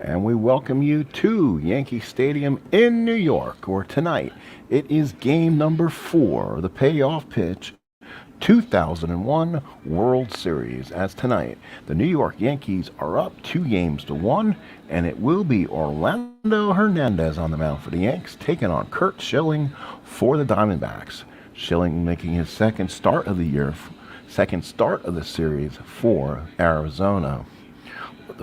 and we welcome you to Yankee Stadium in New York, where tonight it is game number 4, the payoff pitch 2001 World Series. As tonight, the New York Yankees are up 2-1, and it will be Orlando Hernandez on the mound for the Yanks, taking on Curt Schilling for the Diamondbacks. Schilling making his second start of the series for Arizona.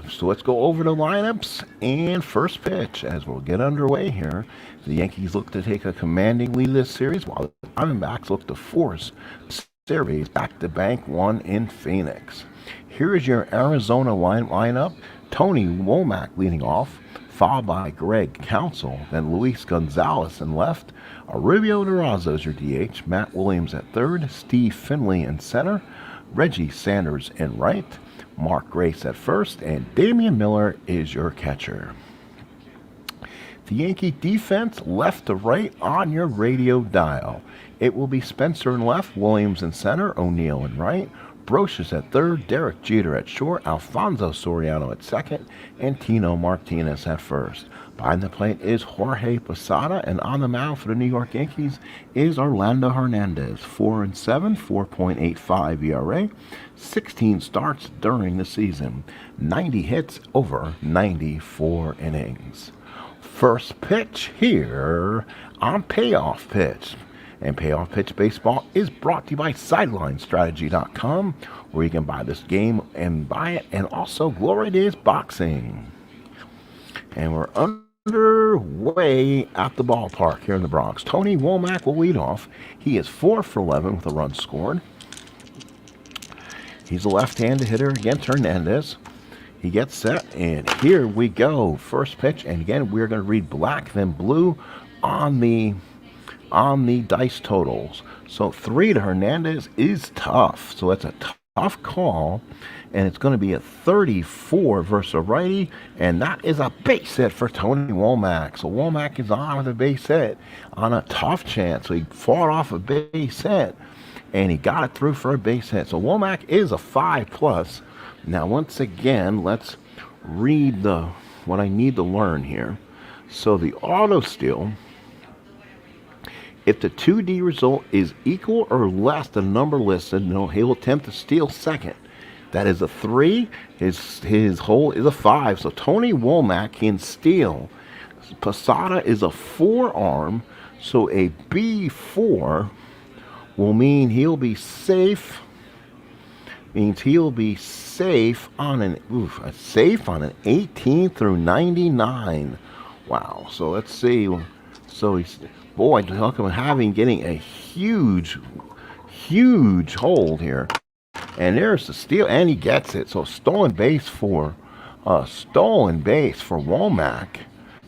So let's go over the lineups and first pitch as we'll get underway here. The Yankees look to take a commanding lead this series, while the Diamondbacks look to force the series back to Bank One in Phoenix. Here is your Arizona lineup. Tony Womack leading off, followed by Greg Counsell, then Luis Gonzalez in left. Rubio Durazo is your DH, Matt Williams at third, Steve Finley in center, Reggie Sanders in right, Mark Grace at first, and Damian Miller is your catcher. The Yankee defense left to right on your radio dial. It will be Spencer in left, Williams in center, O'Neill in right, Brocious at third, Derek Jeter at short, Alfonso Soriano at second, and Tino Martinez at first. Behind the plate is Jorge Posada, and on the mound for the New York Yankees is Orlando Hernandez, 4-7, 4.85 ERA, 16 starts during the season, 90 hits over 94 innings. First pitch here on Payoff Pitch. And Payoff Pitch Baseball is brought to you by SidelineStrategy.com, where you can buy this game and buy it, and also Glory Days Boxing. And we're underway at the ballpark here in the Bronx. Tony Womack will lead off. He is 4 for 11 with a run scored. He's a left-handed hitter against Hernandez. He gets set, and here we go. First pitch, and again, we're going to read black, then blue on the dice totals. So 3 to Hernandez is tough. So it's a tough call, and it's going to be a 34 versus a righty, and that is a base hit for Tony Womack. So Womack is on with a base hit on a tough chance. So he fought off a base hit, and he got it through for a base hit. So Womack is a 5+. Now, once again, let's read what I need to learn here. So the auto steal, if the 2D result is equal or less than the number listed, he'll attempt to steal second. That is a 3. His hole is a 5. So Tony Womack can steal. Posada is a 4-arm, so a B4 will mean he'll be safe. Means he'll be safe on an 18 through 99. Wow. So let's see. So he's talk about getting a huge hold here. And there's the steal, and he gets it. So stolen base for Womack.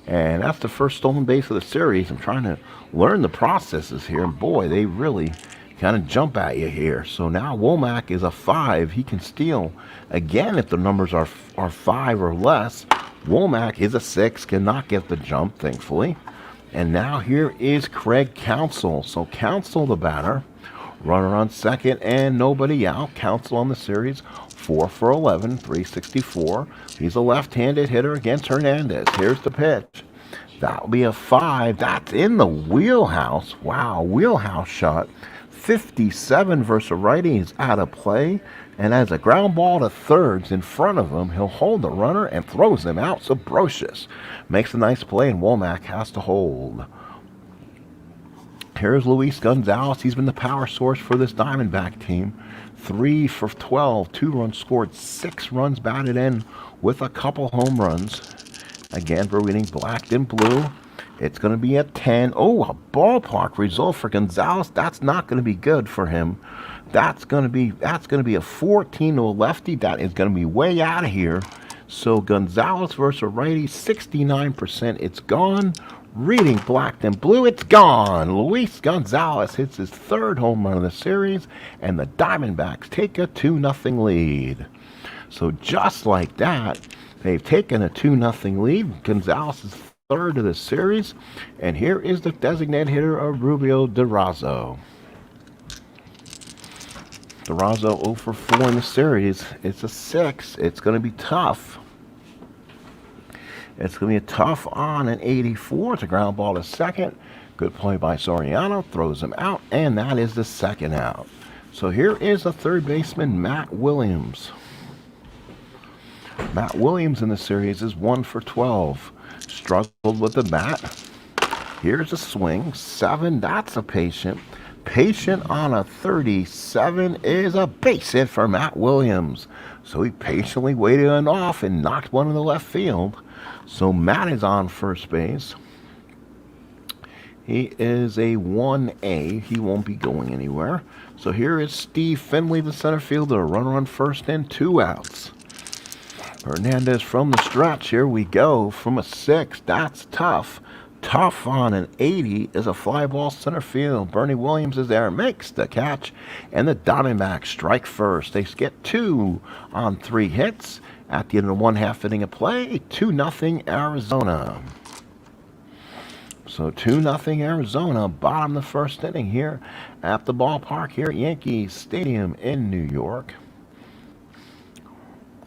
And that's the first stolen base of the series. I'm trying to learn the processes here. And boy, they really kind of jump at you here. So now Womack is a 5. He can steal again if the numbers are 5 or less. Womack is a 6, cannot get the jump, thankfully. And now here is Craig Counsell. So Counsell, the batter, runner on second and nobody out. Counsell on the series, 4 for 11, 364. He's a left-handed hitter against Hernandez. Here's the pitch. That'll be a 5. That's in the wheelhouse. Wow, wheelhouse shot. 57 versus a righty is out of play, and as a ground ball to thirds in front of him, he'll hold the runner and throws him out. So Brocious makes a nice play, and Womack has to hold. Here's Luis Gonzalez. He's been the power source for this Diamondback team. 3 for 12, 2 runs scored, 6 runs batted in with a couple home runs. Again, we're reading black and blue. It's going to be a 10. Oh, a ballpark result for Gonzalez. That's not going to be good for him. That's going to be a 14 to a lefty. That is going to be way out of here. So Gonzalez versus a righty, 69%. It's gone. Reading black and blue, it's gone. Luis Gonzalez hits his 3rd home run of the series, and the Diamondbacks take a 2-0 lead. So just like that, they've taken a 2-0 lead. Gonzalez is 3rd of the series, and here is the designated hitter of Rubio Durazo. Durazo 0 for 4 in the series. It's a 6. It's going to be tough. It's going to be a tough on an 84. It's a ground ball to second. Good play by Soriano. Throws him out, and that is the second out. So here is the third baseman, Matt Williams. Matt Williams in the series is 1 for 12. Struggled with the bat. Here's a swing. 7. That's a patient. Patient on a 37 is a base hit for Matt Williams. So he patiently waited on off and knocked one in the left field. So Matt is on first base. He is a 1A. He won't be going anywhere. So here is Steve Finley, the center fielder. Runner on first and 2 outs. Hernandez from the stretch. Here we go. From a 6. That's tough. Tough on an 80 is a fly ball center field. Bernie Williams is there. Makes the catch. And the Diamondbacks strike first. They get 2 on 3 hits. At the end of the 1/2 inning of play, 2-0 Arizona. So 2-0 Arizona, bottom of the first inning here at the ballpark here at Yankee Stadium in New York.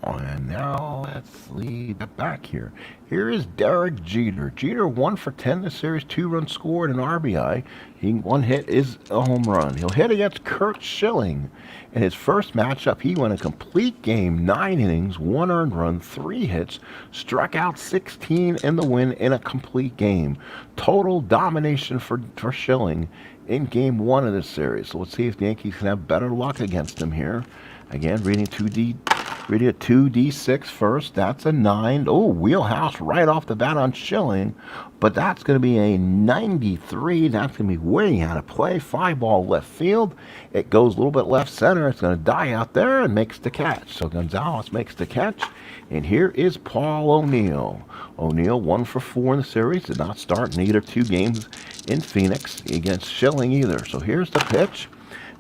And now let's lead it back here. Here is Derek Jeter. Jeter 1 for 10 this series, 2 runs scored, an RBI. One hit is a home run. He'll hit against Curt Schilling. In his first matchup, he won a complete game, 9 innings, 1 earned run, 3 hits, struck out 16 in the win in a complete game. Total domination for Schilling in game 1 of this series. So let's see if the Yankees can have better luck against him here. Again, reading a 2D6 first. That's a 9. Oh, wheelhouse right off the bat on Schilling. But that's going to be a 93. That's going to be way out of play. Fly ball left field. It goes a little bit left center. It's going to die out there and makes the catch. So Gonzalez makes the catch. And here is Paul O'Neill. O'Neill 1 for 4 in the series. Did not start in either 2 games in Phoenix against Schilling either. So here's the pitch.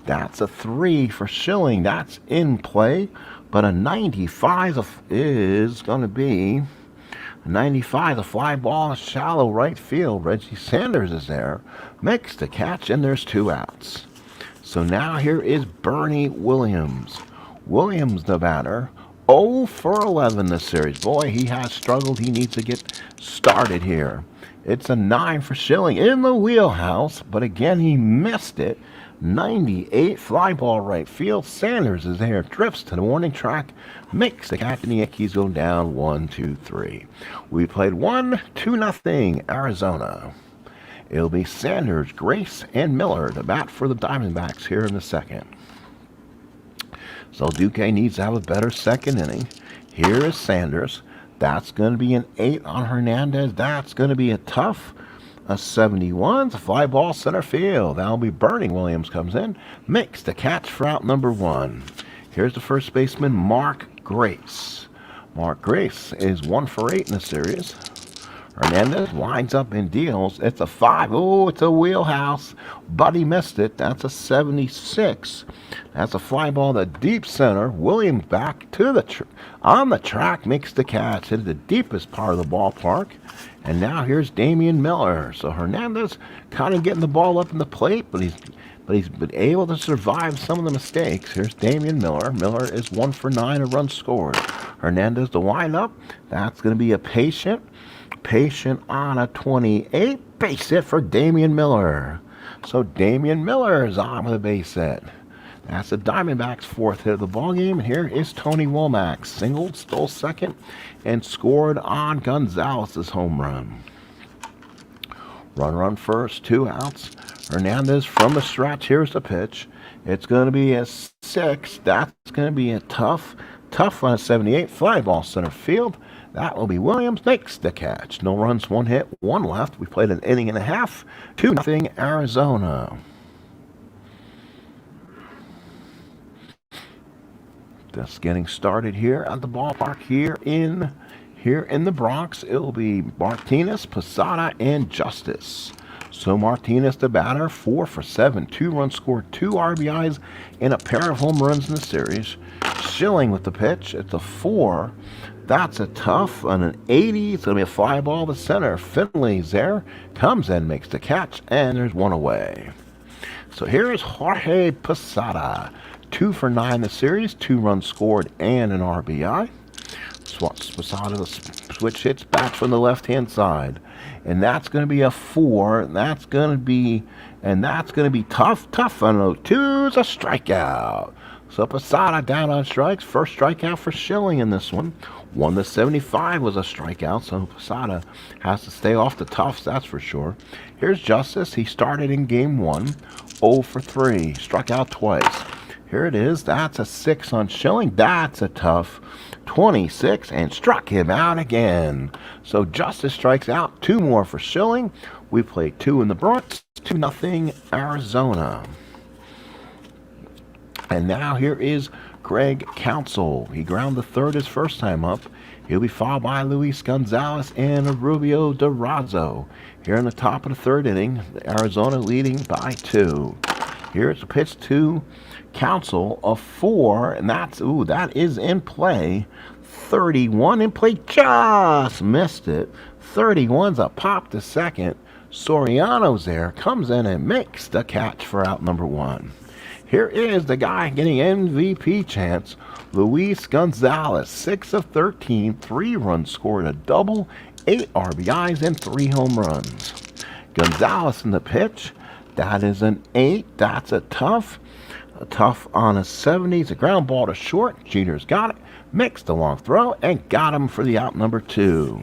That's a 3 for Schilling. That's in play. But a 95 is going to be a 95, a fly ball, shallow right field. Reggie Sanders is there. Makes the catch, and there's 2 outs. So now here is Bernie Williams. Williams, the batter, 0 for 11 this series. Boy, he has struggled. He needs to get started here. It's a 9 for Schilling in the wheelhouse, but again, he missed it. 98, fly ball right field. Sanders is there, drifts to the warning track, makes the catch, and the Yankees go down 1-2-3. We played 1-2-0 Arizona. It'll be Sanders, Grace, and Miller to bat for the Diamondbacks here in the second. So Duque needs to have a better second inning. Here is Sanders. That's going to be an 8 on Hernandez. That's going to be a tough. A 71, a fly ball center field. That'll be Bernie Williams comes in, makes the catch for out number 1. Here's the first baseman, Mark Grace. Mark Grace is 1 for 8 in the series. Hernandez winds up and deals. It's a 5. Oh, it's a wheelhouse, but he missed it. That's a 76. That's a fly ball to deep center. Williams back to the on the track, makes the catch into the deepest part of the ballpark. And now here's Damian Miller. So Hernandez kind of getting the ball up in the plate, but he's been able to survive some of the mistakes. Here's Damian Miller. Miller is 1 for 9, a run scored. Hernandez to wind up. That's going to be a patient on a 28. Base hit for Damian Miller. So Damian Miller is on with a base hit. That's the Diamondbacks' 4th hit of the ballgame. And here is Tony Womack. Singled, stole second, and scored on Gonzalez's home run. Runner on first, 2 outs. Hernandez from the stretch. Here's the pitch. It's going to be a 6. That's going to be a tough on a 78. Fly ball center field. That will be Williams. Makes the catch. No runs, 1 hit, 1 left. We played an inning and a half. 2-0 Arizona. Just getting started here at the ballpark here in the Bronx. It'll be Martinez, Posada, and Justice. So Martinez, the batter, 4 for 7, 2 runs scored, 2 RBIs, and a pair of home runs in the series. Schilling with the pitch. It's a 4. That's a tough on an 80. It's going to be a fly ball to center. Finley's there, comes in, makes the catch, and there's 1 away. So here is Jorge Posada. 2 for 9 in the series, 2 runs scored and an RBI. Posada switch hits back from the left-hand side. And that's going to be a 4. And that's going to be tough on the 2's a strikeout. So Posada down on strikes. First strikeout for Schilling in this one. 1-75 was a strikeout, so Posada has to stay off the toughs, that's for sure. Here's Justice. He started in game 1, 0 for 3, struck out twice. Here it is. That's a 6 on Schilling. That's a tough 26, and struck him out again. So Justice strikes out. 2 more for Schilling. We play 2 in the Bronx. 2-0 Arizona. And now here is Greg Counsell. He ground the third his first time up. He'll be followed by Luis Gonzalez and Rubio Durazo. Here in the top of the third inning, Arizona leading by 2. Here's a pitch to Counsell, a 4, and that is in play. 31 in play, just missed it. 31's a pop to second. Soriano's there, comes in and makes the catch for out number 1. Here is the guy getting MVP chance, Luis Gonzalez. 6 of 13, 3 runs scored, a double, 8 RBIs, and 3 home runs. Gonzalez in the pitch. That is an 8. That's a tough on a 70. It's a ground ball to short. Jeter's got it. Mixed the long throw and got him for the out number 2.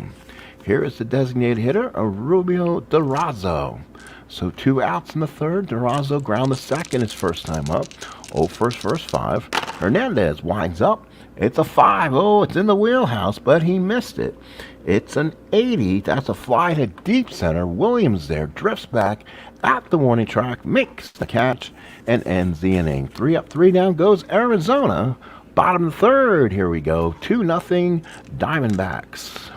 Here is the designated hitter, Rubio Durazo. So 2 outs in the third. Durazo ground the second his first time up. 0 first 5. Hernandez winds up. It's a 5. Oh, it's in the wheelhouse, but he missed it. It's an 80. That's a fly to deep center. Williams there drifts back at the warning track, makes the catch, and ends the inning. 3 up, 3 down goes Arizona. Bottom of the third. Here we go. 2-0 Diamondbacks.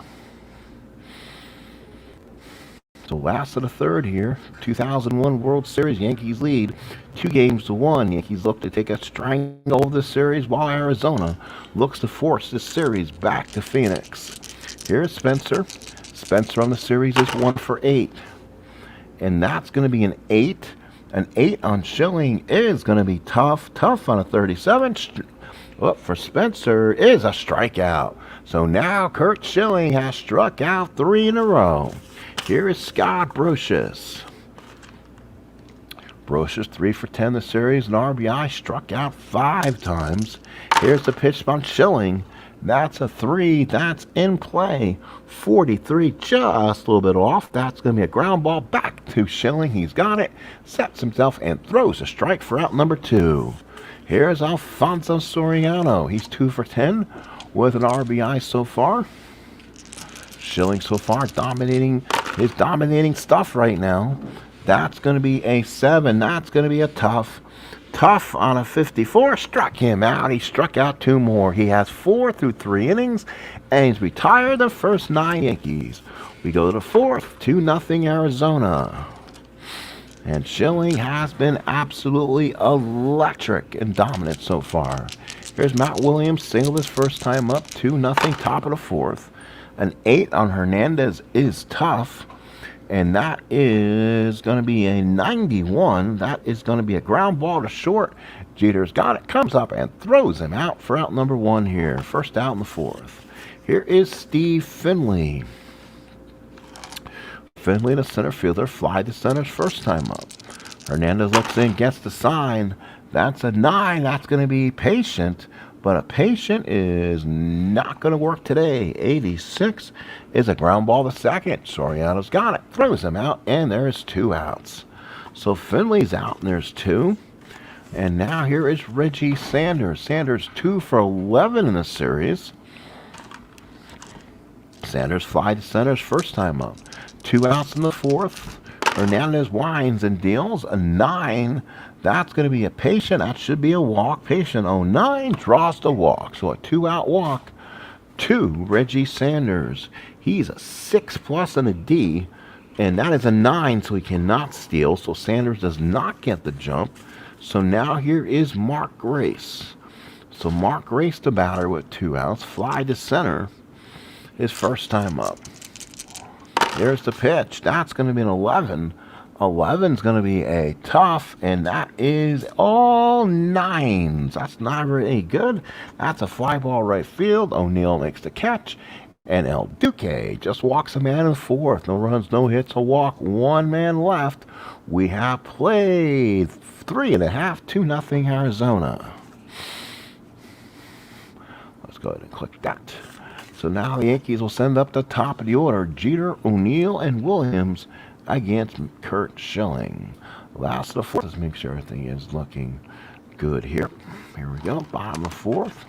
So last of the third here, 2001 World Series, Yankees lead 2-1. Yankees look to take a strangle of the series while Arizona looks to force this series back to Phoenix. Here's Spencer. Spencer on the series is 1 for 8. And that's going to be an 8. An 8 on Schilling is going to be tough. Tough on a 37. For Spencer is a strikeout. So now Curt Schilling has struck out 3 in a row. Here is Scott Brocious. Brocious 3 for 10 the series, an RBI, struck out 5 times. Here's the pitch from Schilling. That's a 3. That's in play. 43, just a little bit off. That's going to be a ground ball back to Schilling. He's got it. Sets himself and throws a strike for out number 2. Here's Alfonso Soriano. He's 2 for 10 with an RBI so far. Schilling so far dominating stuff right now. That's going to be a 7. That's going to be a tough on a 54. Struck him out. He struck out 2 more. He has 4 through 3 innings, and he's retired the first 9 Yankees. We go to the 4th, 2-0 Arizona. And Schilling has been absolutely electric and dominant so far. Here's Matt Williams, singled his first time up, 2-0, top of the 4th. An 8 on Hernandez is tough, and that is going to be a 91. That is going to be a ground ball to short. Jeter's got it, comes up and throws him out for out number 1 here. First out in the 4th. Here is Steve Finley. Finley, the center fielder, fly to center's first time up. Hernandez looks in, gets the sign. That's a 9. That's going to be patient. But a patient is not going to work today. 86 is a ground ball to second. Soriano's got it. Throws him out, and there's 2 outs. So Finley's out, and there's 2. And now here is Reggie Sanders. Sanders 2 for 11 in the series. Sanders fly to center's first time up. 2 outs in the 4th. Hernandez winds and deals a 9. That's going to be a patient. That should be a walk. Patient 09 draws the walk. So a 2-out walk to Reggie Sanders. He's a 6+ and a D, and that is a 9, so he cannot steal. So Sanders does not get the jump. So now here is Mark Grace. So Mark Grace the batter with 2 outs. Fly to center his first time up. There's the pitch. That's going to be an 11. 11's going to be a tough, and that is all 9s. That's not really good. That's a fly ball right field. O'Neill makes the catch, and El Duque just walks a man in the 4th. No runs, no hits, a walk, 1 man left. We have played 3.5, 2-0 Arizona. Let's go ahead and click that. So now the Yankees will send up the top of the order. Jeter, O'Neill, and Williams against Curt Schilling. Last of the 4th. Let's make sure everything is looking good here. Here we go. Bottom of the 4th.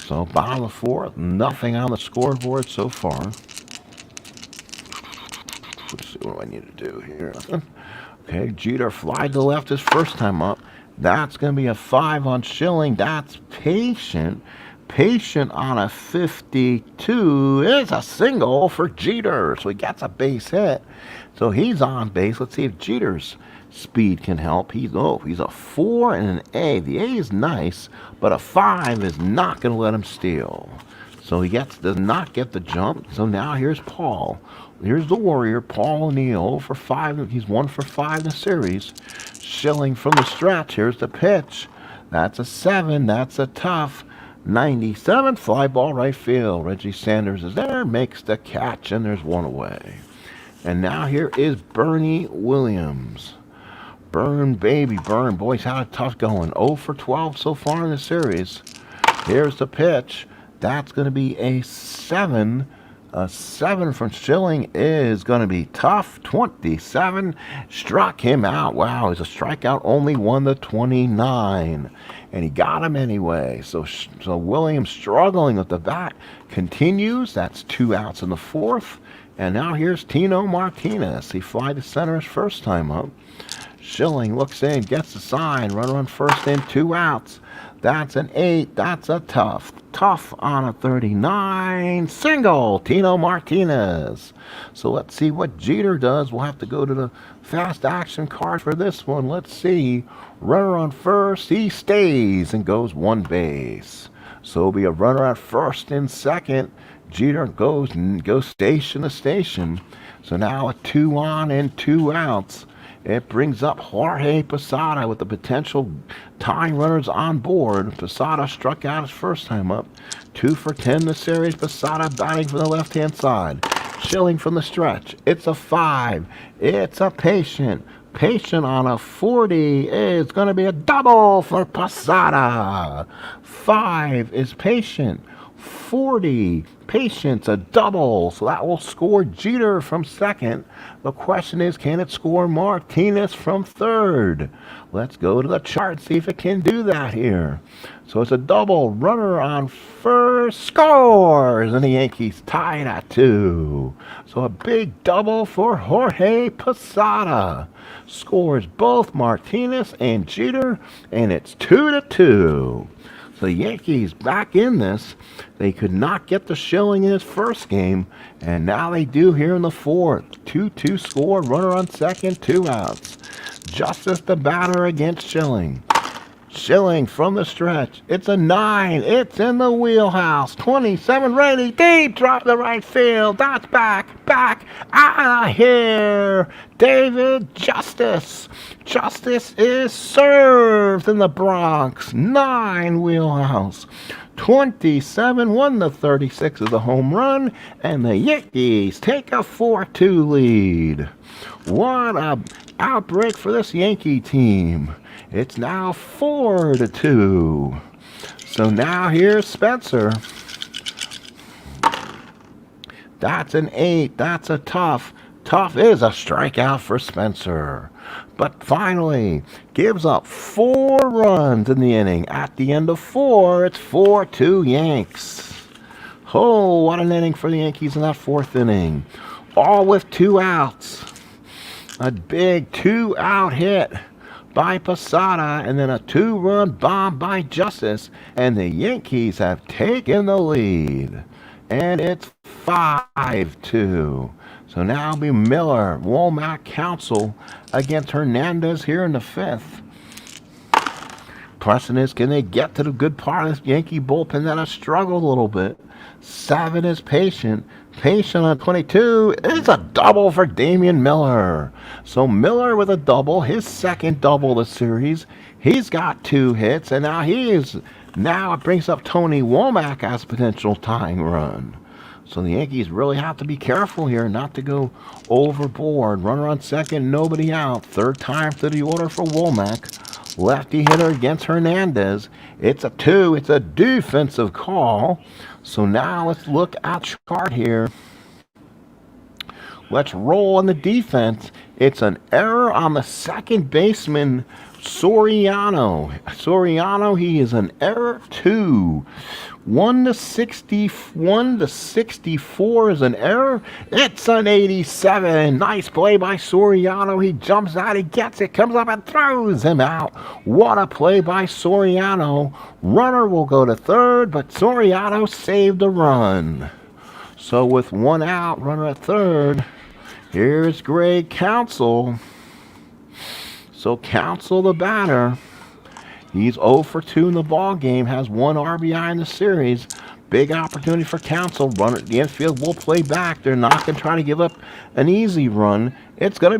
So bottom of the 4th. Nothing on the scoreboard so far. Let's see what do I need to do here. Okay, Jeter flied to left his first time up. That's going to be a 5 on Schilling. That's patient. Patient on a 52 is a single for Jeter. So he gets a base hit. So he's on base. Let's see if Jeter's speed can help. He's a 4 and an A. The A is nice, but a 5 is not going to let him steal. So he does not get the jump. So now here's Paul. Here's the Warrior, Paul O'Neill, for 5. He's 1 for 5 in the series. Schilling from the stretch. Here's the pitch. That's a 7. That's a tough. 97, fly ball right field. Reggie Sanders is there, makes the catch, and there's 1 away. And now here is Bernie Williams. Burn, baby, burn. Boys, had a tough going. 0 for 12 so far in the series. Here's the pitch. That's going to be a 7. A 7 from Schilling is going to be tough. 27. Struck him out. Wow, he's a strikeout. Only 1 to 29. And he got him anyway. So Williams struggling with the bat continues. That's 2 outs in the 4th. And now here's Tino Martinez. He flied to center his first time up. Schilling looks in, gets the sign. Runner on first in, 2 outs. That's an 8. That's a tough. Tough on a 39. Single. Tino Martinez. So let's see what Jeter does. We'll have to go to the fast action card for this one. Let's see. Runner on first. He stays and goes 1 base. So it'll be a runner at first and second. Jeter goes station to station. So now a 2 on and 2 outs. It brings up Jorge Posada with the potential tying runners on board. Posada struck out his first time up. 2 for 10 in the series. Posada batting from the left-hand side. Schilling from the stretch. It's a 5. It's a patient. Patient on a 40 is going to be a double for Posada. 5 is patient. 40. Patience, a double. So that will score Jeter from second. The question is, can it score Martinez from third? Let's go to the chart, see if it can do that here. So it's a double. Runner on first scores, and the Yankees tied at 2. So a big double for Jorge Posada. Scores both Martinez and Jeter, and it's 2-2. So the Yankees back in this. They could not get the Schilling in his first game, and now they do here in the 4th. 2-2 score, runner on second, 2 outs. Justice the batter against Schilling. Schilling from the stretch. It's a 9. It's in the wheelhouse. 27 ready, deep, drop the right field. That's back, out of here. David Justice. Justice is served in the Bronx. 9 wheelhouse. 27, 1-36 is a home run, and the Yankees take a 4-2 lead. What a outbreak for this Yankee team. It's now 4-2. So now here's Spencer. That's an 8. That's a tough. Tough is a strikeout for Spencer. But finally, gives up 4 runs in the inning. At the end of 4, it's 4-2 Yanks. Oh, what an inning for the Yankees in that 4th inning. All with 2 outs. A big 2-out hit by Posada, and then a 2-run bomb by Justice, and the Yankees have taken the lead. And it's 5-2. So now it'll be Miller, Womack, Council against Hernandez here in the 5th. question is, can they get to the good part of this Yankee bullpen that has struggled a little bit? 7 is Patient. Patient on 22 is a double for Damian Miller. So Miller with a double, his second double of the series. He's got 2 hits, and now it brings up Tony Womack as a potential tying run. So the Yankees really have to be careful here not to go overboard. Runner on second, nobody out. Third time to the order for Womack. Lefty hitter against Hernandez. It's a 2. It's a defensive call. So now let's look at the chart here. Let's roll on the defense. It's an error on the second baseman, Soriano. He is an error 2. 1 to 64 is an error. It's an 87. Nice play by Soriano. He jumps out, he gets it, comes up and throws him out. What a play by Soriano. Runner will go to third, but Soriano saved the run. So with 1 out, runner at third, here's Greg Counsell. So Counsell, the batter, he's 0 for 2 in the ball game, has 1 RBI in the series. Big opportunity for Counsell. Runner at the infield will play back. They're not going to try to give up an easy run. It's going to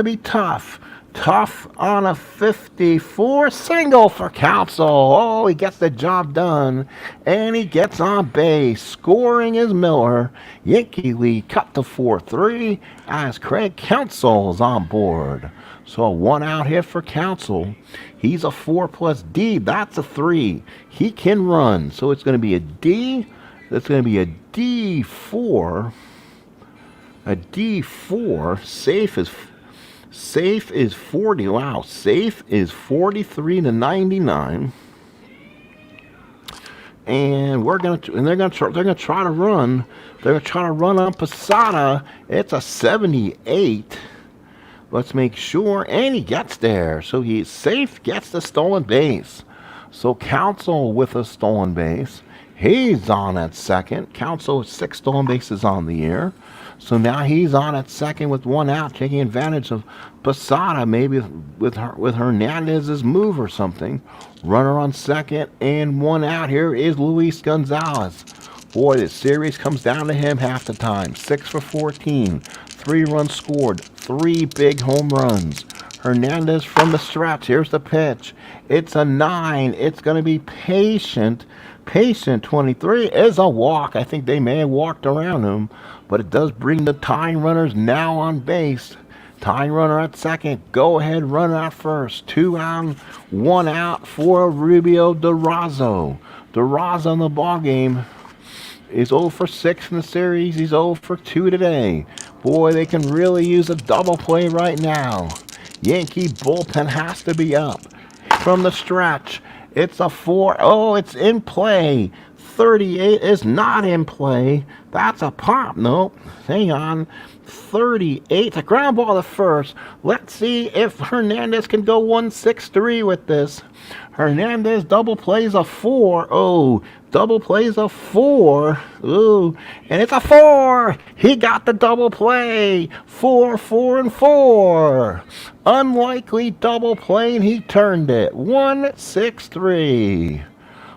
be tough. Tough on a 54 single for Counsell. Oh, he gets the job done, and he gets on base. Scoring is Miller. Yankee lead cut to 4-3 as Craig Counsell is on board. So a 1 out hit for Counsell. He's a 4+ D. That's a 3. He can run. So it's going to be a D. That's going to be a D4. A D4. Safe is 40. Wow. Safe is 43 to 99. And they're gonna try to run. They're gonna try to run on Posada. It's a 78. Let's make sure, and he gets there. So he's safe, gets the stolen base. So Counsell with a stolen base. He's on at second. Counsell with 6 stolen bases on the year. So now he's on at second with 1 out, taking advantage of Posada, maybe with Hernandez's move or something. Runner on second and 1 out. Here is Luis Gonzalez. Boy, this series comes down to him half the time. 6 for 14. 3 runs scored. 3 big home runs. Hernandez from the stretch. Here's the pitch. It's a 9. It's going to be Patient. Patient 23 is a walk. I think they may have walked around him, but it does bring the tying runners now on base. Tying runner at second. Go ahead, runner at first. 2 out, 1 out for Rubio Durazo. Durazo in the ball game is 0 for 6 in the series. He's 0 for 2 today. Boy, they can really use a double play right now. Yankee bullpen has to be up. From the stretch, it's a 4. Oh, it's in play. 38 is not in play. That's a pop. Nope. Hang on. 38. A ground ball to first. Let's see if Hernandez can go 1-6-3 with this. Hernandez double plays a 4. Oh, double plays a 4. Ooh, and it's a 4. He got the double play. 4, 4, and 4. Unlikely double play, and he turned it. 1-6-3.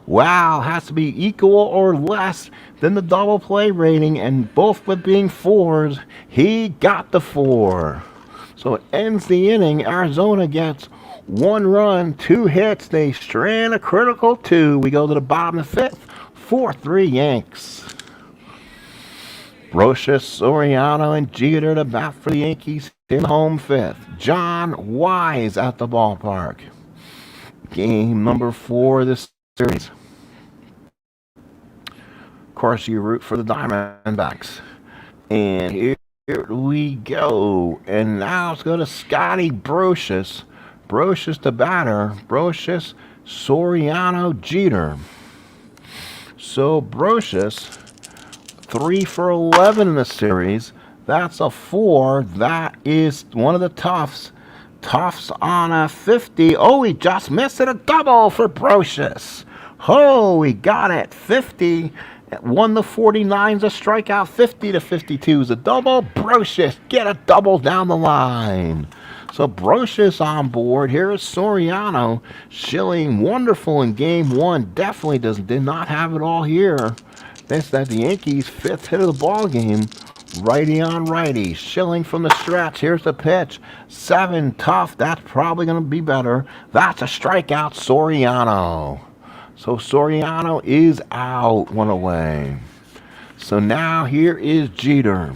Wow, has to be equal or less than the double play rating, and both with being 4s, he got the 4. So it ends the inning. Arizona gets 1 run, 2 hits. They strand a critical 2. We go to the bottom of the 5th. 4-3 Yanks. Brocious, Soriano, and Jeter to bat for the Yankees in home 5th. John Wise at the ballpark. Game number 4 of this series. Of course, you root for the Diamondbacks. And here we go. And now let's go to Scotty Brocious. Brocious the batter. Brocious, Soriano, Jeter. So Brocious, 3 for 11 in the series. That's a 4. That is one of the toughs. Toughs on a 50. Oh, he just missed it. A double for Brocious. Oh, he got it. 50. 1 to 49's a strikeout. 50 to 52 is a double. Brocious get a double down the line. So Brocious on board. Here is Soriano. Schilling, wonderful in game one. Definitely did not have it all here. That's the Yankees' fifth hit of the ball game. Righty on righty. Schilling from the stretch. Here's the pitch. 7 tough. That's probably going to be better. That's a strikeout, Soriano. So Soriano is out, 1 away. So now here is Jeter.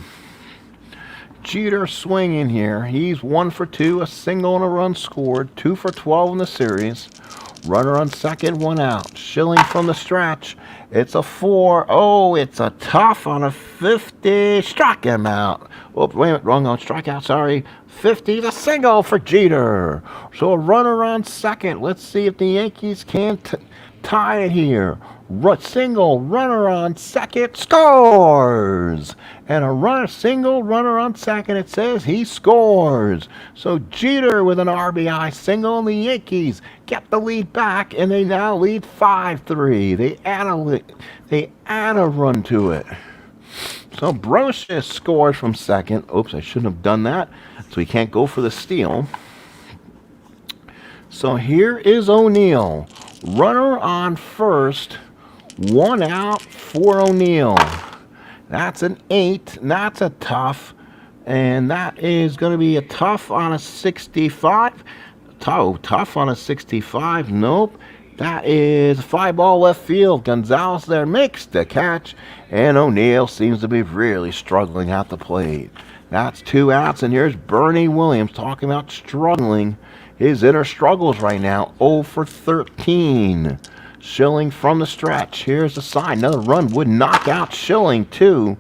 Jeter swinging here. He's 1 for 2, a single and a run scored, 2 for 12 in the series. Runner on second, 1 out. Schilling from the stretch. It's a 4. Oh, it's a tough on a 50. Struck him out. Oh, wait a minute, wrong on strikeout, sorry. 50, the single for Jeter. So a runner on second. Let's see if the Yankees can tie it here. Single, runner on second, scores! And a single, runner on second, it says he scores. So Jeter with an RBI single, and the Yankees get the lead back, and they now lead 5-3. They add a run to it. So Brocious scores from second. Oops, I shouldn't have done that. So he can't go for the steal. So here is O'Neill. Runner on first. 1 out for O'Neill. That's an 8. That's a tough. And that is going to be a tough on a 65. Tough on a 65. Nope. That is 5-ball left field. Gonzalez there makes the catch. And O'Neill seems to be really struggling at the plate. That's 2 outs. And here's Bernie Williams talking about struggling. His inner struggles right now. 0 for 13. Schilling from the stretch. Here's the sign. Another run would knock out Schilling too.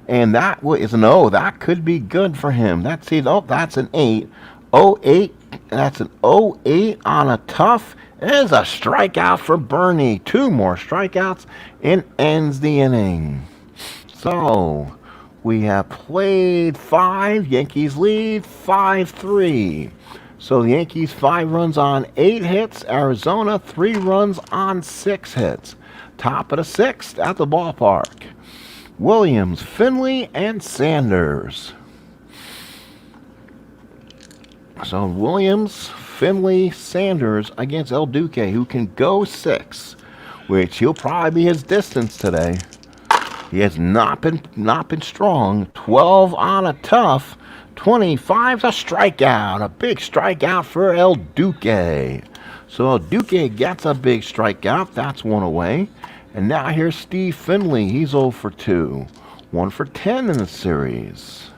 And that is an O. That could be good for him. That's an 8. 0-8. That's an 0-8 on a tough. There's a strikeout for Bernie. 2 more strikeouts and ends the inning. So we have played 5. Yankees lead 5-3. So the Yankees 5 runs on 8 hits. Arizona 3 runs on 6 hits. Top of the 6th at the ballpark. Williams, Finley, and Sanders. So Williams, Finley, Sanders against El Duque, who can go 6, which he'll probably be his distance today. He has not been strong. 12 on a tough. 25's a strikeout. A big strikeout for El Duque. So El Duque gets a big strikeout. That's 1 away. And now here's Steve Finley. He's 0 for 2. 1 for 10 in the series.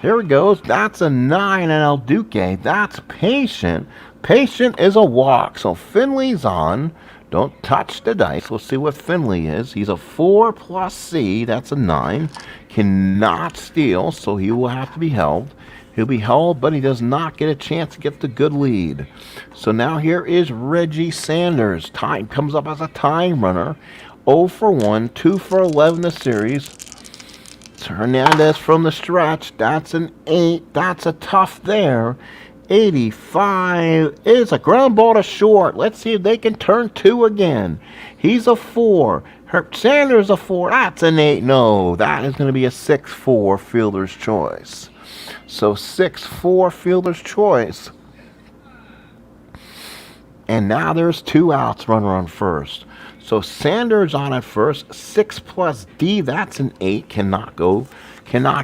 Here it goes. That's a 9 in El Duque. That's patient. Patient is a walk. So Finley's on. Don't touch the dice. We'll see what Finley is. He's a 4 plus C. That's a 9. Cannot steal, so he will have to be held. He'll be held, but he does not get a chance to get the good lead. So now here is Reggie Sanders. Comes up as a time runner. 0 for 1, 2 for 11 in the series. It's Hernandez from the stretch. That's an 8. That's a tough there. 85 is a ground ball to short. Let's see if they can turn 2 again. He's a 4. Sanders a 4. That's an 8. No, that is going to be a 6-4 fielder's choice. So 6-4 fielder's choice. And now there's 2 outs, runner on first. So Sanders on at first. 6 plus D. That's an 8. Cannot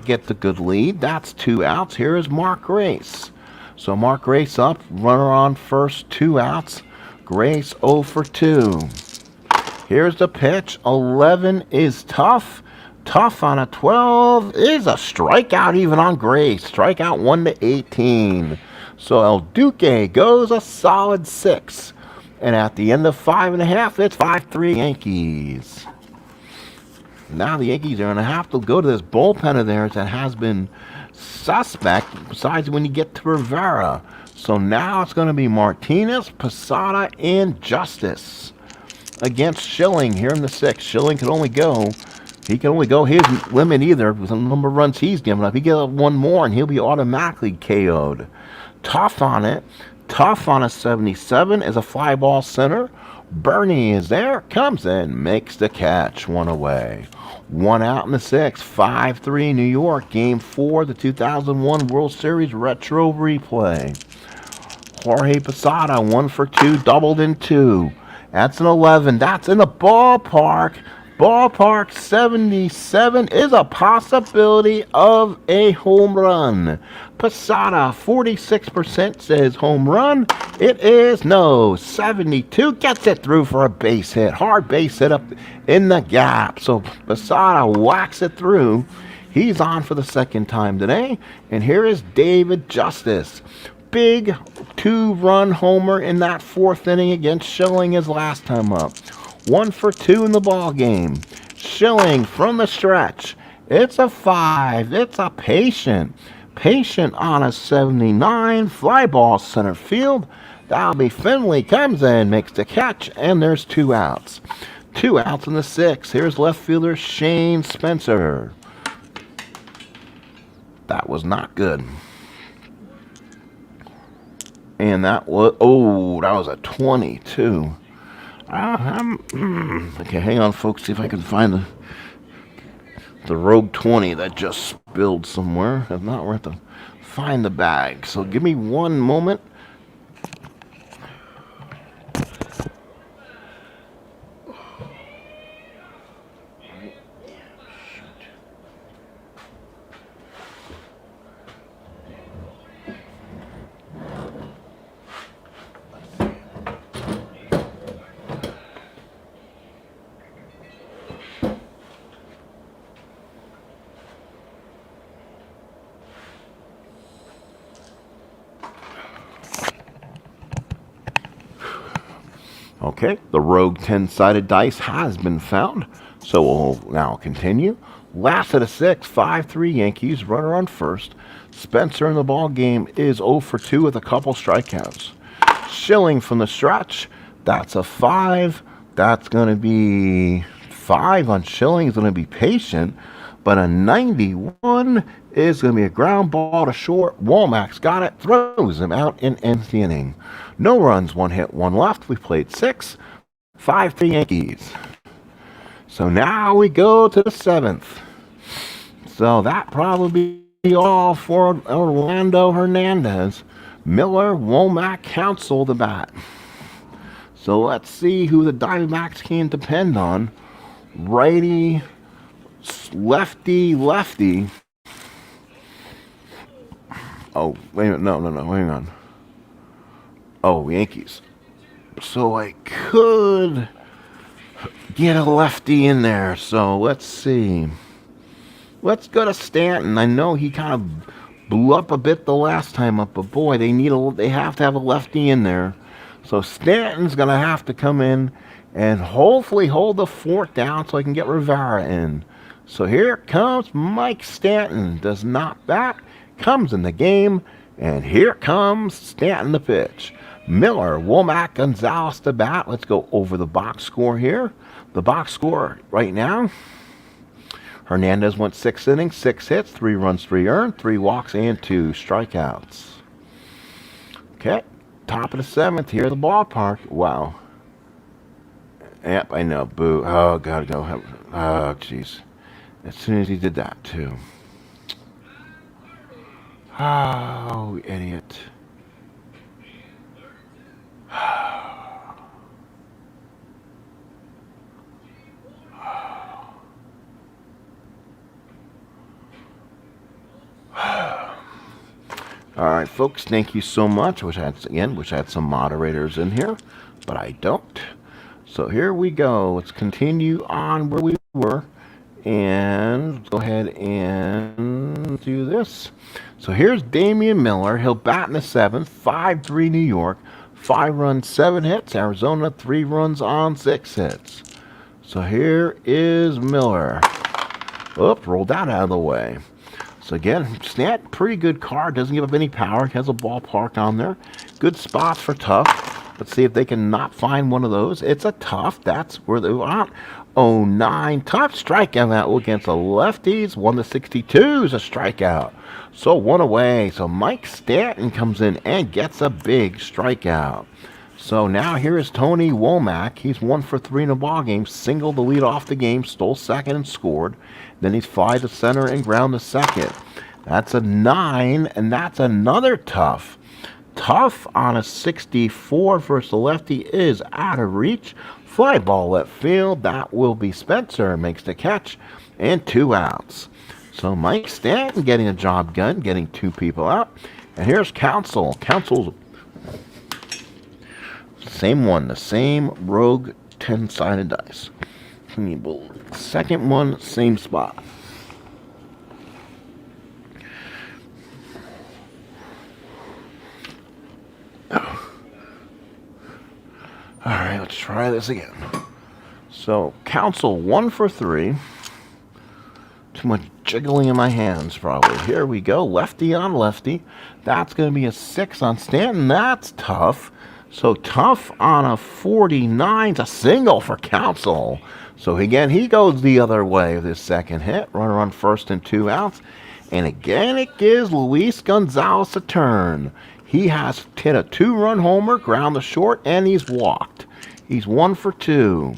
get the good lead. That's 2 outs. Here is Mark Grace. So Mark Grace up, runner on first, 2 outs. Grace 0 for 2. Here's the pitch. 11 is tough. Tough on a 12 is a strikeout even on Grace. Strikeout 1 to 18. So El Duque goes a solid 6. And at the end of 5.5, it's 5-3 Yankees. Now the Yankees are going to have to go to this bullpen of theirs that has been suspect, besides when you get to Rivera. So now it's going to be Martinez, Posada, and Justice against Schilling here in the 6th. Schilling can only go his limit either with the number of runs he's given up. He gets up 1 more and he'll be automatically KO'd. Tough on it. Tough on a 77 is a fly ball center. Bernie is there, comes in, makes the catch, one away. One out in the sixth, 5-3 New York, Game 4, the 2001 World Series Retro Replay. Jorge Posada, 1 for 2, doubled in 2. That's an 11. That's in the ballpark. Ballpark 77 is a possibility of a home run. Posada, 46% says home run. It is no. 72 gets it through for a base hit. Hard base hit up in the gap. So Posada whacks it through. He's on for the second time today. And here is David Justice. Big 2-run homer in that fourth inning against Schilling his last time up. 1 for 2 in the ball game. Schilling from the stretch. It's a 5. It's a patient on a 79. Fly ball center field. That'll be Finley. Comes in, makes the catch, and there's 2 outs. 2 outs in the sixth. Here's left fielder Shane Spencer. That was not good. And that was a 22. Okay, hang on, folks. See if I can find the Rogue 20 that just spilled somewhere. If not, we're going to have to find the bag. So give me one moment. Okay, the Rogue 10-sided dice has been found, so we'll now continue. Last of the sixth, 5-3 Yankees, runner on first. Spencer in the ball game is 0 for 2 with a couple strikeouts. Schilling from the stretch, that's a 5. That's going to be 5 on Schilling. Is going to be patient, but a 91 is going to be a ground ball to short. Womack's got it, throws him out in ends the inning. No runs, 1 hit, 1 left. We played 6, 5-3 Yankees. So now we go to the 7th. So that probably be all for Orlando Hernandez. Miller, Womack, Counsell the bat. So let's see who the Diamondbacks can depend on. Righty, lefty. Oh, wait a minute. No, hang on. Oh, Yankees. So I could get a lefty in there. So let's see. Let's go to Stanton. I know he kind of blew up a bit the last time up, but boy, they have to have a lefty in there. So Stanton's going to have to come in and hopefully hold the fort down so I can get Rivera in. So here comes Mike Stanton. Does not bat. Comes in the game. And here comes Stanton the pitch. Miller, Womack, Gonzalez the bat. Let's go over the box score here. The box score right now. Hernandez went 6 innings, 6 hits, 3 runs, 3 earned, 3 walks, and 2 strikeouts. Okay, top of the 7th here at the ballpark. Wow. Yep, I know. Boo. Oh, gotta go. Oh, jeez. As soon as he did that, too. Oh, idiot. All right, folks, thank you so much. Wish I had some moderators in here, but I don't. So here we go. Let's continue on where we were. And let's go ahead and do this. So here's Damian Miller. He'll bat in the 7th. 5-3 New York. 5 runs, 7 hits. Arizona, 3 runs on 6 hits. So here is Miller. Oop, rolled that out of the way. So again, Stanton, pretty good card. Doesn't give up any power. Has a ballpark on there. Good spots for tough. Let's see if they can not find one of those. It's a tough. That's where they want. 09. Tough strikeout that against the lefties. 1-62 is a strikeout. So 1 away. So Mike Stanton comes in and gets a big strikeout. So now here is Tony Womack. He's 1 for 3 in the ball game. Singled the lead off the game, stole second and scored. Then he's fly to center and ground to second. That's a 9, and that's another tough. Tough on a 64 versus the lefty is out of reach. Fly ball left field. That will be Spencer. Makes the catch, and 2 outs. So Mike Stanton getting a job done, getting 2 people out. And here's Counsell. Counsell's same one, the same rogue 10-sided dice. Second one, same spot. Alright, let's try this again. So, Counsell 1 for 3. Too much jiggling in my hands, probably. Here we go, lefty on lefty. That's going to be a 6 on Stanton. That's tough. So tough on a 49. It's a single for Counsell. So again, he goes the other way with his second hit. Runner on first and 2 outs. And again, it gives Luis Gonzalez a turn. He has hit a 2-run homer, ground to short, and he's walked. He's 1 for 2.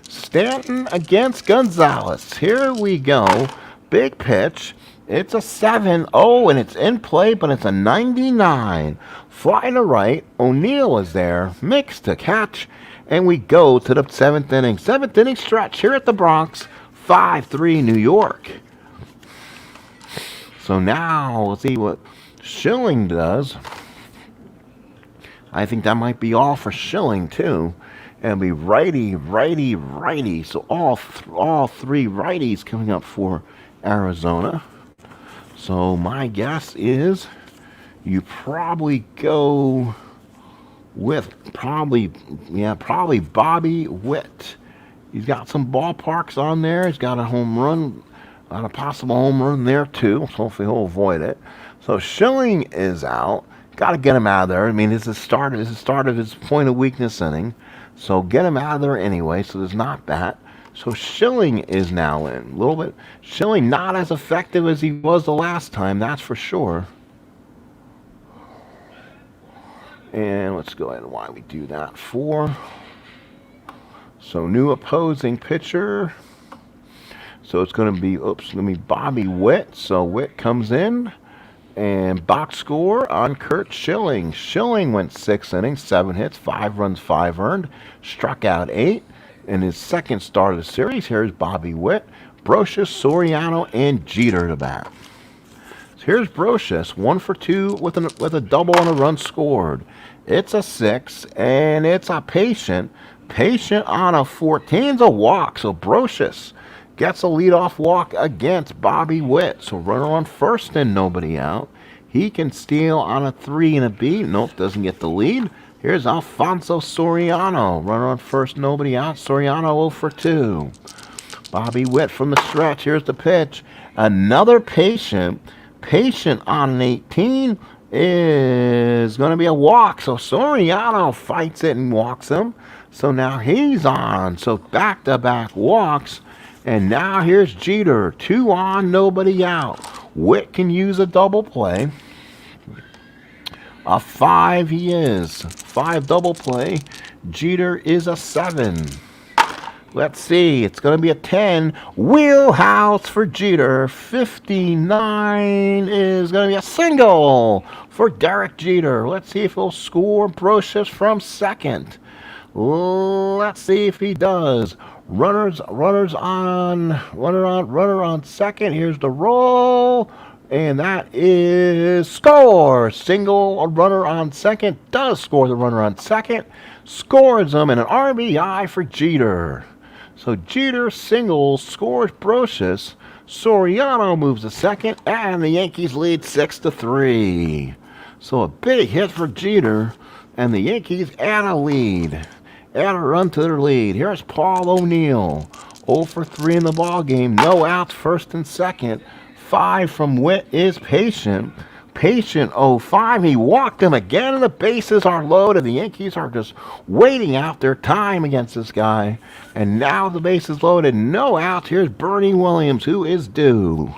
Stanton against Gonzalez. Here we go. Big pitch. It's a 7-0, and it's in play, but it's a 99. Fly to right. O'Neill is there. Makes the catch. And we go to the 7th inning. 7th inning stretch here at the Bronx. 5-3 New York. So now, let's see what Schilling does. I think that might be all for Schilling, too. And it'll be righty, righty, righty. So all 3 righties coming up for Arizona. So my guess is you probably go with probably Bobby Witt. He's got some ballparks on there. He's got a home run, a possible home run there too. Hopefully he'll avoid it. So Schilling is out. Got to get him out of there. I mean, this is the start of his point of weakness inning. So get him out of there anyway. So there's not that. So Schilling is now in. A little bit. Schilling not as effective as he was the last time, that's for sure. And let's go ahead and why we do that. 4. So new opposing pitcher. So it's going to be, Bobby Witt. So Witt comes in. And box score on Curt Schilling. Schilling went 6 innings, 7 hits, 5 runs, 5 earned. Struck out 8. In his second start of the series, here's Bobby Witt, Brocious, Soriano, and Jeter to bat. So here's Brocious, 1 for 2 with a double and a run scored. It's a 6, and it's a patient. Patient on a 14's a walk. So Brocious gets a leadoff walk against Bobby Witt. So runner on first and nobody out. He can steal on a 3 and a B. Nope, doesn't get the lead. Here's Alfonso Soriano. Runner on first, nobody out. Soriano 0 for 2. Bobby Witt from the stretch. Here's the pitch. Another patient. Patient on an 18 is going to be a walk. So Soriano fights it and walks him. So now he's on. So back-to-back walks. And now here's Jeter. 2 on, nobody out. Witt can use a double play. A 5 he is. 5 double play. Jeter is a 7. Let's see. It's going to be a 10. Wheelhouse for Jeter. 59 is going to be a single for Derek Jeter. Let's see if he'll score. Brocious from second. Let's see if he does. Runner on second. Here's the roll. And that is score. Single, a runner on second. Does score the runner on second. Scores them in an RBI for Jeter. So Jeter singles, scores Brocious. Soriano moves to second. And the Yankees lead 6-3. So a big hit for Jeter. And the Yankees add a lead. Add a run to their lead. Here's Paul O'Neill. 0 for 3 in the ball game. No outs, first and second. 5 from Witt is patient. Patient 0-5. He walked him again, and the bases are loaded. The Yankees are just waiting out their time against this guy. And now the bases loaded. No outs. Here's Bernie Williams, who is due.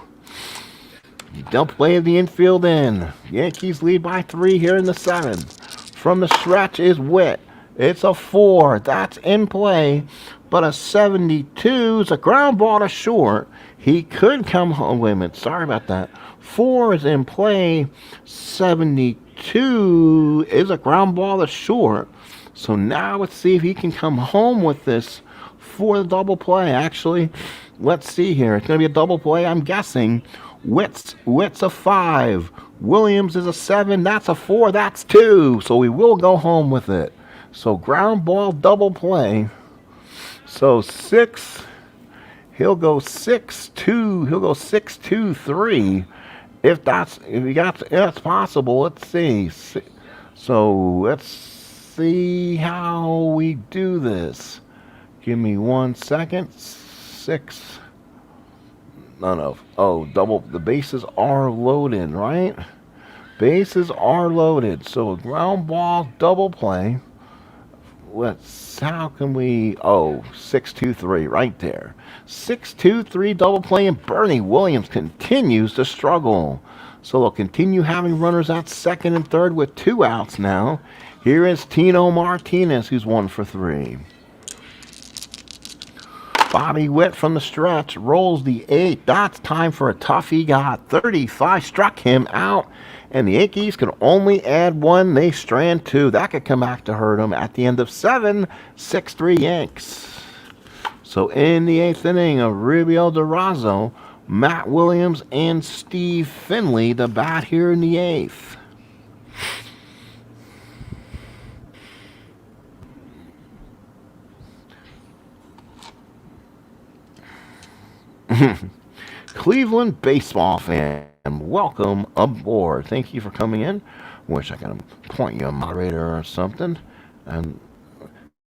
Dump play of the infield in. Yankees lead by 3 here in the 7th. From the stretch is Witt. It's a 4. That's in play. But a 72 is a ground ball to short. He could come home. Wait a minute. Sorry about that. 4 is in play. 72 is a ground ball to short. So now let's see if he can come home with this for the double play. Actually, let's see here. It's going to be a double play, I'm guessing. Witt's a 5. Williams is a 7. That's a 4. That's 2. So we will go home with it. So ground ball double play. So 6. He'll go 6-2. He'll go 6-2-3. If that's possible. Let's see. So let's see how we do this. Give me 1 second. 6. No. Oh, double. The bases are loaded, right? Bases are loaded. So a ground ball double play. How can we? Oh, 6-2-3 right there. 6-2-3 double play, and Bernie Williams continues to struggle. So they'll continue having runners at second and third with 2 outs now. Here is Tino Martinez, who's 1 for 3. Bobby Witt from the stretch rolls the 8. That's time for a tough. He got 35, struck him out. And the Yankees can only add 1. They strand 2. That could come back to hurt them at the end of 7. 6-3 Yanks. So in the 8th inning of Rubio Durazo, Matt Williams and Steve Finley to bat here in the 8th. Cleveland baseball fan, welcome aboard. Thank you for coming in. Wish I could point you a moderator or something. And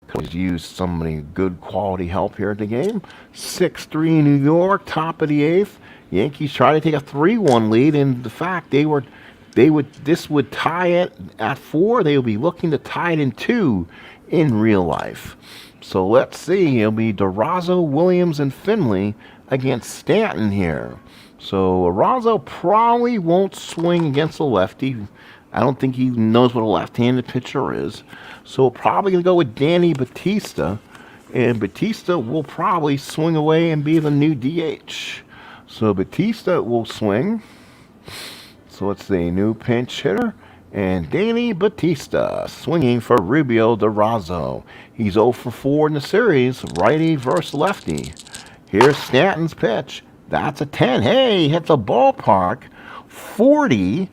could use somebody good quality help here at the game. 6-3 New York, top of the 8th. Yankees try to take a 3-1 lead. In the fact this would tie it at 4. They will be looking to tie it in 2 in real life. So let's see. It'll be Durazo, Williams, and Finley against Stanton here. So Durazo probably won't swing against a lefty. I don't think he knows what a left-handed pitcher is. So we're probably going to go with Danny Batista. And Batista will probably swing away and be the new DH. So Batista will swing. So let's see, new pinch hitter. And Danny Batista swinging for Rubio Durazo. He's 0 for 4 in the series, righty versus lefty. Here's Stanton's pitch. That's a 10. Hey, hits a ballpark. 40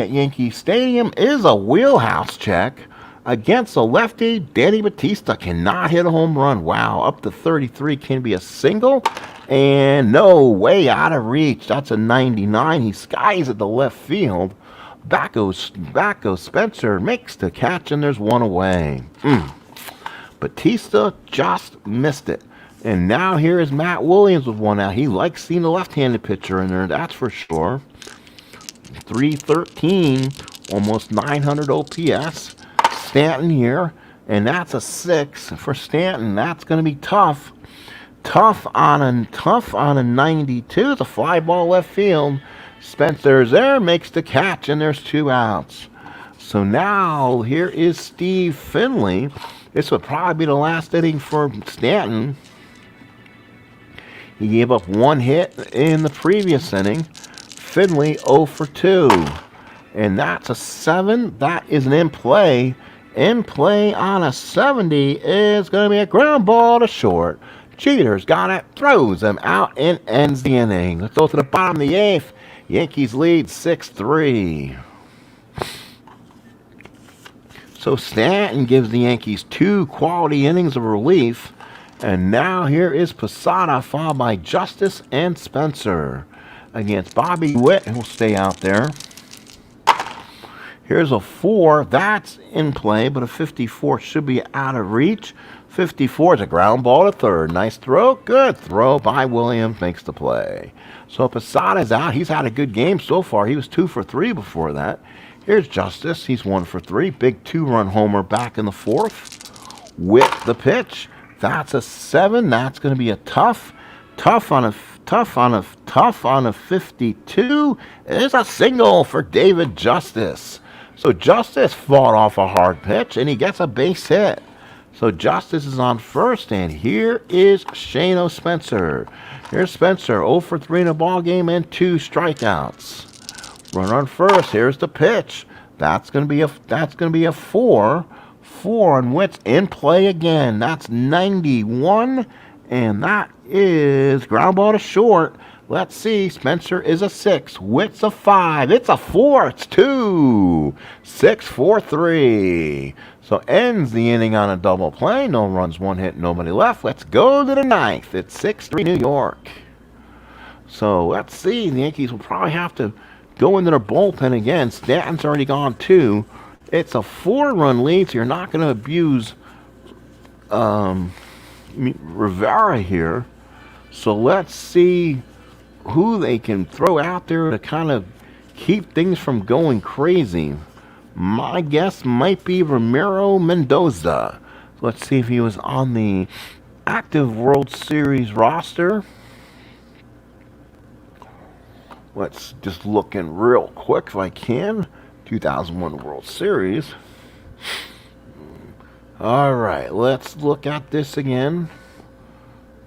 at Yankee Stadium is a wheelhouse check. Against a lefty, Danny Batista cannot hit a home run. Wow, up to 33 can be a single. And no, way out of reach. That's a 99. He skies at the left field. Back goes Spencer, makes the catch, and there's 1 away. Batista just missed it. And now here is Matt Williams with 1 out. He likes seeing the left-handed pitcher in there, that's for sure. 313, almost 900 OPS. Stanton here, and that's a 6 for Stanton. That's going to be tough. Tough on a 92. It's a fly ball left field. Spencer's there, makes the catch, and there's 2 outs. So now here is Steve Finley. This would probably be the last inning for Stanton. He gave up 1 hit in the previous inning. Finley 0 for 2. And that's a 7. That is an in play. In play on a 70 is going to be a ground ball to short. Cheater's got it, throws him out, and ends the inning. Let's go to the bottom of the 8th. Yankees lead 6-3. So Stanton gives the Yankees 2 quality innings of relief. And now here is Posada, followed by Justice and Spencer against Bobby Witt, who will stay out there. Here's a 4. That's in play, but a 54 should be out of reach. 54 is a ground ball to third. Nice throw. Good throw by Williams. Makes the play. So Posada's out. He's had a good game so far. He was 2 for 3 before that. Here's Justice. He's 1 for 3. Big 2-run homer back in the 4th. Witt the pitch. That's a 7. That's going to be a tough on a 52. It's a single for David Justice. So Justice fought off a hard pitch, and he gets a base hit. So Justice is on first, and here is Shano Spencer. Here's Spencer, 0 for 3 in the ball game and 2 strikeouts. Runner on first. Here's the pitch. That's gonna be a 4. 4 on Witt's in play again. That's 91, and that is ground ball to short. Let's see. Spencer is a 6. Witt's a 5. It's a 4. It's 2. 6, 4, 3. So ends the inning on a double play. No runs, 1 hit, nobody left. Let's go to the 9th. It's 6-3 New York. So let's see. The Yankees will probably have to go into their bullpen again. Stanton's already gone too. It's a 4-run lead, so you're not going to abuse Rivera here. So let's see who they can throw out there to kind of keep things from going crazy. My guess might be Ramiro Mendoza. Let's see if he was on the active World Series roster. Let's just look in real quick if I can. 2001 World Series. All right, let's look at this again.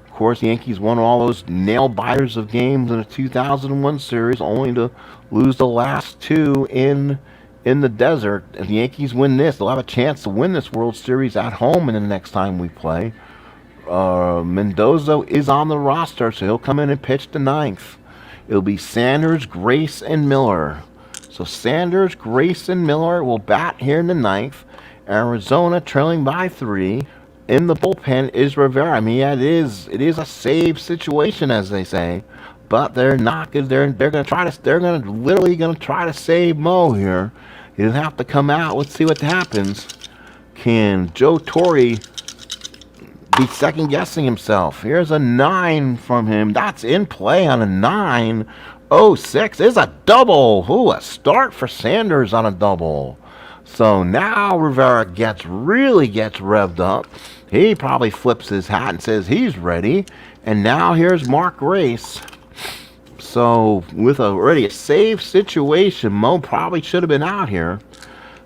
Of course, the Yankees won all those nail-biters of games in the 2001 series, only to lose the last 2 in the desert. If the Yankees win this, they'll have a chance to win this World Series at home in the next time we play. Mendoza is on the roster, so he'll come in and pitch the 9th. It'll be Sanders, Grace, and Miller. So Sanders, Grace, and Miller will bat here in the 9th. Arizona trailing by 3. In the bullpen is Rivera. I mean, yeah, it is a save situation, as they say, but they're not good. They're literally gonna try to save Mo here. He'll have to come out. Let's see what happens. Can Joe Torre be second guessing himself? Here's a 9 from him. That's in play on a 9-0-6 is a double. Ooh, a start for Sanders on a double. So now Rivera really gets revved up. He probably flips his hat and says he's ready. And now here's Mark Grace. So with already a save situation, Mo probably should have been out here.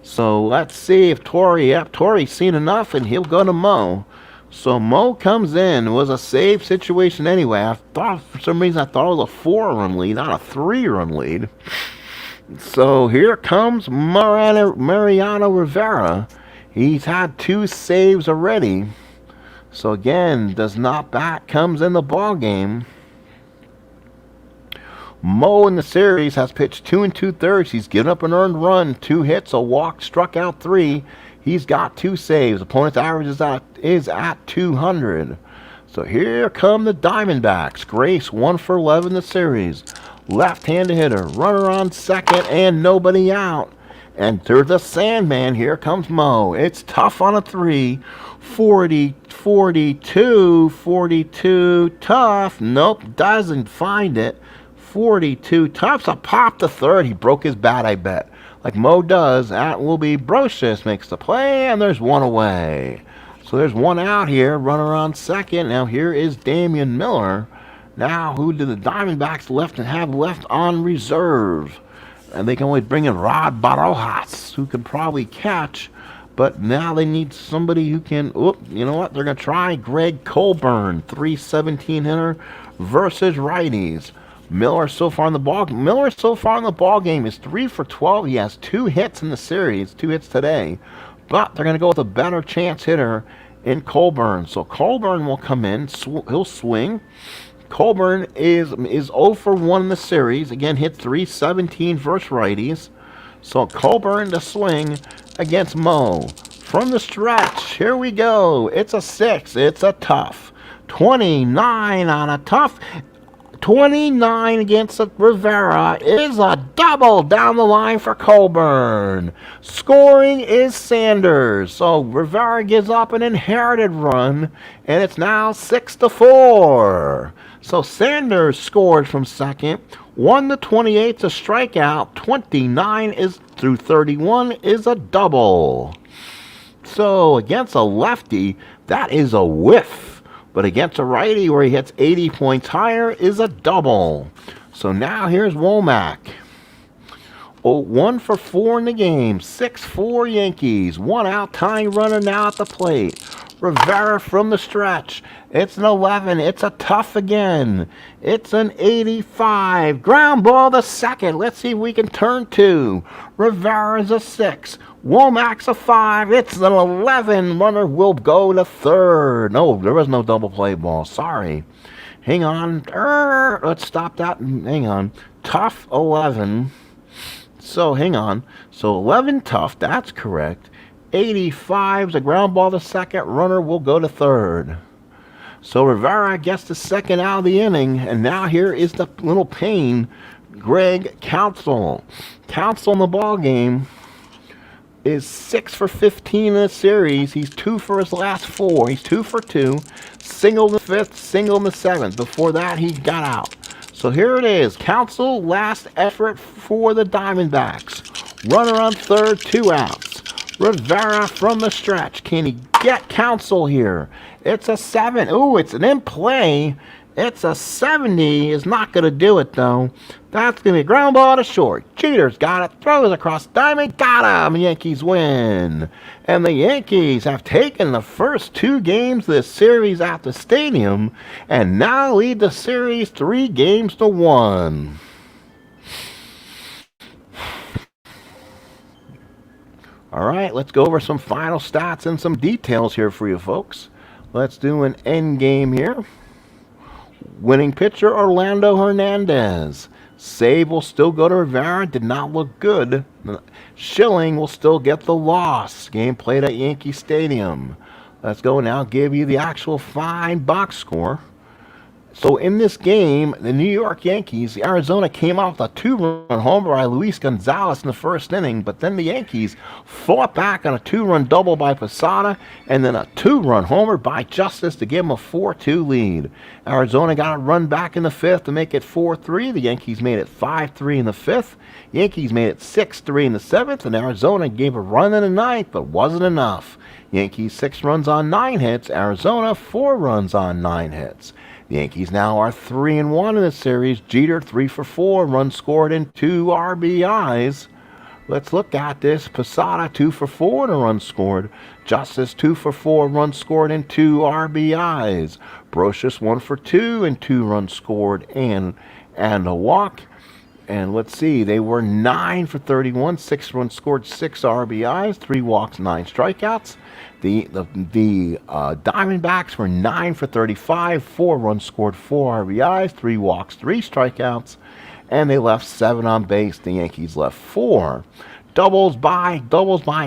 So let's see if Torre's seen enough, and he'll go to Mo. So Mo comes in. It was a save situation anyway. I thought, for some reason, it was a 4-run lead, not a 3-run lead. So here comes Mariano Rivera. He's had 2 saves already. So again, does not bat, comes in the ball game. Mo in the series has pitched 2 2/3. He's given up an earned run, 2 hits, a walk, struck out 3. He's got 2 saves. Opponent's average is at 200. So here come the Diamondbacks. Grace 1 for 11 in the series. Left-handed hitter, runner on second, and nobody out. And through the Sandman, here comes Mo. It's tough on a 3. 40, 42, 42, tough. Nope, doesn't find it. 42, tough's a pop to third. He broke his bat, I bet. Like Mo does. That will be Brocious makes the play, and there's 1 away. So there's 1 out here, runner on second. Now here is Damian Miller. Now who do the Diamondbacks have left on reserve? And they can only bring in Rod Barajas, who can probably catch. But now they need somebody who can, you know what? They're going to try Greg Colburn, 317 hitter versus righties. Miller so far in the ball game is 3 for 12. He has 2 hits in the series, 2 hits today. But they're going to go with a better chance hitter in Colburn. So Colburn will come in. He'll swing. Colburn is 0 for 1 in the series. Again, hit 317 versus righties. So Colburn to swing against Mo. From the stretch, here we go. It's a 6. It's a tough. 29 on a tough. 29 against Rivera is a double down the line for Colburn. Scoring is Sanders. So Rivera gives up an inherited run, and it's now 6-4. So Sanders scored from second. 1-28 a strikeout. 29 is through 31 is a double. So against a lefty, that is a whiff. But against a righty where he hits 80 points higher is a double. So now here's Womack. Oh, 1 for 4 in the game. 6-4 Yankees. 1 out, tying runner now at the plate. Rivera from the stretch. It's an 11. It's a tough again. It's an 85. Ground ball to second. Let's see if we can turn 2. Rivera's a 6. Womack's a 5. It's an 11. Runner will go to third. No, there was no double play ball. Sorry. Hang on. Let's stop that. Hang on. Tough 11. So hang on. So 11 tough. That's correct. 85's a ground ball to second. Runner will go to third. So Rivera gets the second out of the inning. And now here is the little pain. Greg Counsell. Counsell in the ball game is 6 for 15 in the series. He's 2 for his last 4. He's 2 for 2. Single in the 5th, single in the 7th. Before that, he got out. So here it is. Counsell, last effort for the Diamondbacks. Runner on third, 2 outs. Rivera from the stretch. Can he get Counsell here? It's a 7. Ooh, it's an in play. It's a 70. Is not going to do it, though. That's going to be a ground ball to short. Jeter's got it. Throws across diamond. Got him. Yankees win. And the Yankees have taken the first 2 games of this series at the stadium and now lead the series 3 games to 1. All right, let's go over some final stats and some details here for you folks. Let's do an end game here. Winning pitcher, Orlando Hernandez. Save will still go to Rivera. Did not look good. Schilling will still get the loss. Game played at Yankee Stadium. Let's go now give you the actual fine box score. So in this game, the New York Yankees, Arizona came out with a 2-run homer by Luis Gonzalez in the first inning, but then the Yankees fought back on a 2-run double by Posada, and then a 2-run homer by Justice to give them a 4-2 lead. Arizona got a run back in the 5th to make it 4-3. The Yankees made it 5-3 in the 5th. Yankees made it 6-3 in the 7th, and Arizona gave a run in the 9th, but wasn't enough. Yankees 6 runs on 9 hits, Arizona 4 runs on 9 hits. The Yankees now are 3-1 in the series. Jeter 3 for 4, runs scored and 2 RBIs. Let's look at this. Posada 2 for 4 and a run scored. Justice 2 for 4, runs scored and 2 RBIs. Brocious 1 for 2 and 2 runs scored and a walk. And let's see, they were 9 for 31, 6 runs scored, 6 RBIs, 3 walks, 9 strikeouts. The Diamondbacks were 9 for 35, 4 runs scored, 4 RBIs, 3 walks, 3 strikeouts, and they left 7 on base. The Yankees left 4. Doubles by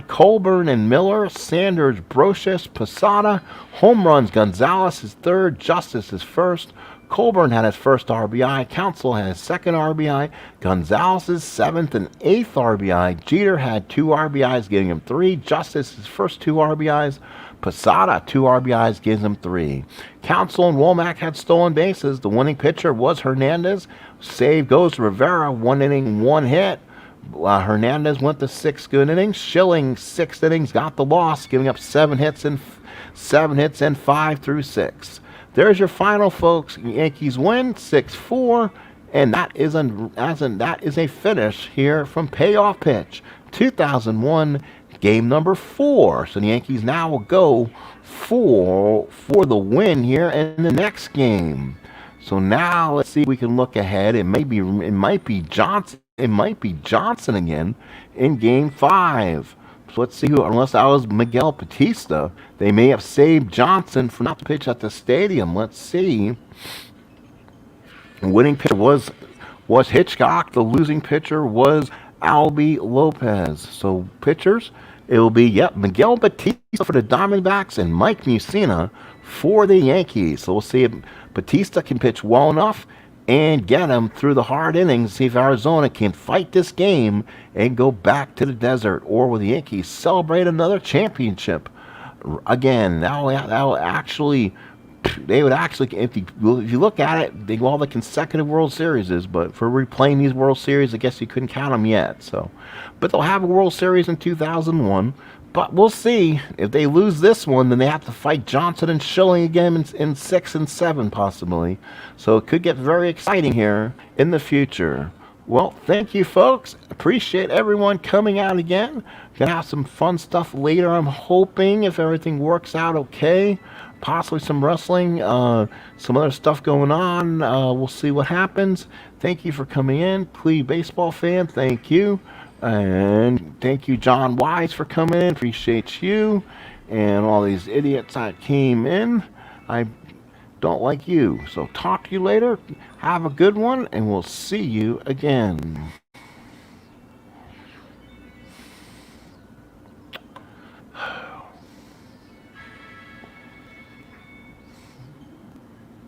Colburn and Miller, Sanders, Brocious, Posada. Home runs, Gonzalez is 3rd, Justice is 1st. Colburn had his 1st RBI. Counsell had his 2nd RBI. Gonzalez's 7th and 8th RBI. Jeter had 2 RBIs, giving him 3. Justice's first 2 RBIs. Posada, 2 RBIs, gives him 3. Counsell and Womack had stolen bases. The winning pitcher was Hernandez. Save goes to Rivera. 1 inning, 1 hit. Hernandez went to 6 good innings. Schilling, 6 innings, got the loss, giving up 7 hits and 5 through 6. There's your final, folks. Yankees win 6-4, and that is a finish here from Payoff Pitch 2001, game number 4. So the Yankees now will go for the win here in the next game. So now let's see if we can look ahead. It might be Johnson. It might be Johnson again in game 5. So let's see who, unless that was Miguel Batista, they may have saved Johnson for not to pitch at the stadium. Let's see. The winning pitcher was Hitchcock. The losing pitcher was Albie Lopez. So pitchers, it will be, Miguel Batista for the Diamondbacks and Mike Mussina for the Yankees. So we'll see if Batista can pitch well enough and get him through the hard innings, see if Arizona can fight this game and go back to the desert, or will the Yankees celebrate another championship again. They would actually, if you look at it, they go all the consecutive World Series, but for replaying these World Series, I guess you couldn't count them yet. So, but they'll have a World Series in 2001. But we'll see. If they lose this one, then they have to fight Johnson and Schilling again in 6 and 7 possibly. So it could get very exciting here in the future. Well, thank you, folks. Appreciate everyone coming out again. Gonna have some fun stuff later, I'm hoping, if everything works out okay. Possibly some wrestling, some other stuff going on. We'll see what happens. Thank you for coming in. Cleve baseball fan, thank you. And thank you, John Wise, for coming in. Appreciate you. And all these idiots that came in. I don't like you. So talk to you later. Have a good one, and we'll see you again.